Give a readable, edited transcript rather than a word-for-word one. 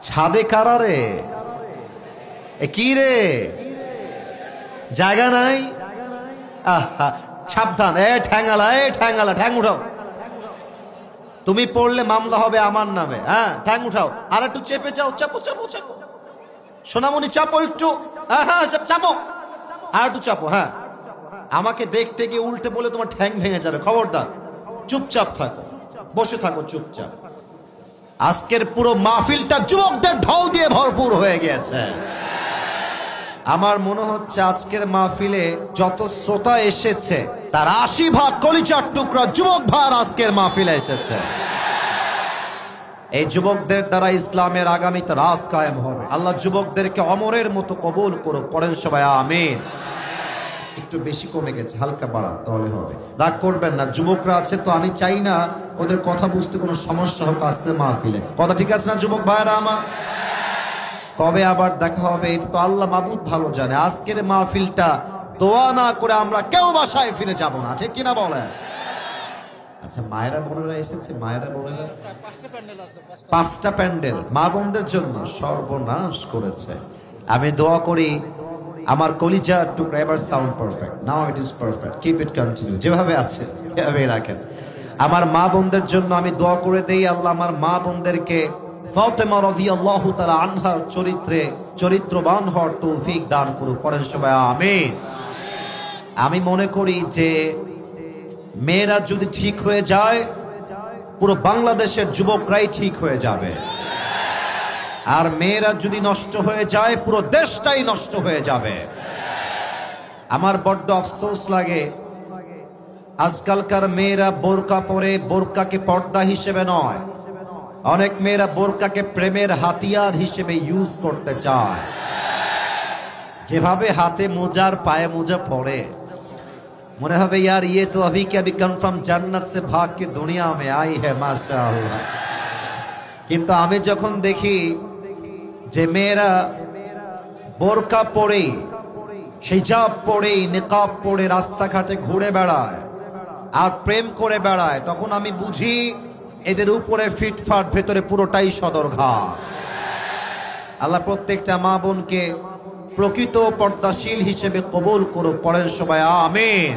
ছাদে কারা রে? কি রে, জায়গা নাই? আহা, সাবধান! ঠ্যাঙ্গালা, ঠ্যাঙ্গালা, ঠ্যাং উঠাও। তুমি পড়লে মামলা হবে আমার নামে। হ্যাঁ, ঠ্যাং উঠাও। আর একটু চেপে যাও, চাপো চাপো চাপো। সোনামণি চাপো একটু। হ্যাঁ, চাপো, আর একটু চাপো। হ্যাঁ, আমাকে দেখতে গিয়ে উল্টে বলে তোমার ঠ্যাং ভেঙে যাবে, খবরদার। চুপচাপ থাকো, বসে থাকো চুপচাপ। আজকের পুরো মাহফিলটা যুবকদের ঢল দিয়ে ভরপুর হয়ে গিয়েছে। আমার মনে হচ্ছে আজকের মাহফিলে যত শ্রোতা এসেছে তার ৮০ কলিজার টুকরা যুবক ভার আজকের মাহফিলে এসেছে। এই যুবকদের দ্বারা ইসলামের আগামীতে রাজ কায়েম হবে। আল্লাহ যুবকদেরকে অমরের মতো কবুল করুক। পড়েন সবাই আমিন। একটু বেশি কমে গেছে, হালকা বাড়ান তাহলে হবে। রাগ করবেন না, যুবকরা আছে তো, আমি চাই না ওদের কথা বুঝতে কোনো সমস্যা হোক আজকে মাহফিলে। কথা ঠিক আছে না যুবক ভাইরা আমার? কবে আবার দেখা হবে এটা তো আল্লাহ মাবুদ ভালো জানে। আজকের মাহফিলটা দোয়া না করে আমরা কেউ বাসায় ফিরে যাব না, ঠিক কিনা বলেন? আচ্ছা, মায়েরা বোনেরা এসেছে? মায়েরা বোনেরা 5টা প্যান্ডেল মা বোনদের জন্য সর্বনাশ করেছে। আমি দোয়া করি আমার কলিজার টুকরা এবার sound perfect. Now it is perfect, keep it continue. যেভাবে আছে এভাবেই রাখেন। আমার মা বোনদের জন্য আমি দোয়া করে দেই, আল্লাহ আমার মা বোনদেরকে ফাতেমা রাদিয়াল্লাহু তাআলা আনহার চরিত্রবান হওয়ার তৌফিক দান করুক। পড়েন সবাই আমিন। আমি মনে করি যে মেয়েরা যদি ঠিক হয়ে যায়, পুরো বাংলাদেশের যুবকরাই ঠিক হয়ে যাবে। আর মেয়েরা যদি নষ্ট হয়ে যায়, পুরো দেশটাই নষ্ট হয়ে যাবে। আমার বড্ড আফসোস লাগে, আজকালকার মেয়েরা বোরকা পরে বোরকাকে পর্দা হিসেবে নয়, অনেক মেয়েরা বোরকাকে প্রেমের হাতিয়ার হিসেবে ইউজ করতে চায়। যেভাবে হাতে মোজার পায়ে মোজা পরে, মনে হবে यार ये तो अभी के अभी कन्फर्म जन्नत से भाग के दुनिया में आई है माशाअल्लाह। কিন্তু আমি যখন দেখি যে মেয়েরা বোরকা পরে, হিজাব পরে, নিকাব পরে রাস্তাঘাটে ঘুরে বেড়ায় আর প্রেম করে বেড়ায়, তখন আমি বুঝি এদের উপরে ফিটফাট, ভেতরে পুরোটাই সদরঘাট। আল্লাহ প্রত্যেকটা মা বোনকে প্রকৃত পর্দাশীল হিসেবে কবুল করুক। পড়েন সবাই আমিন।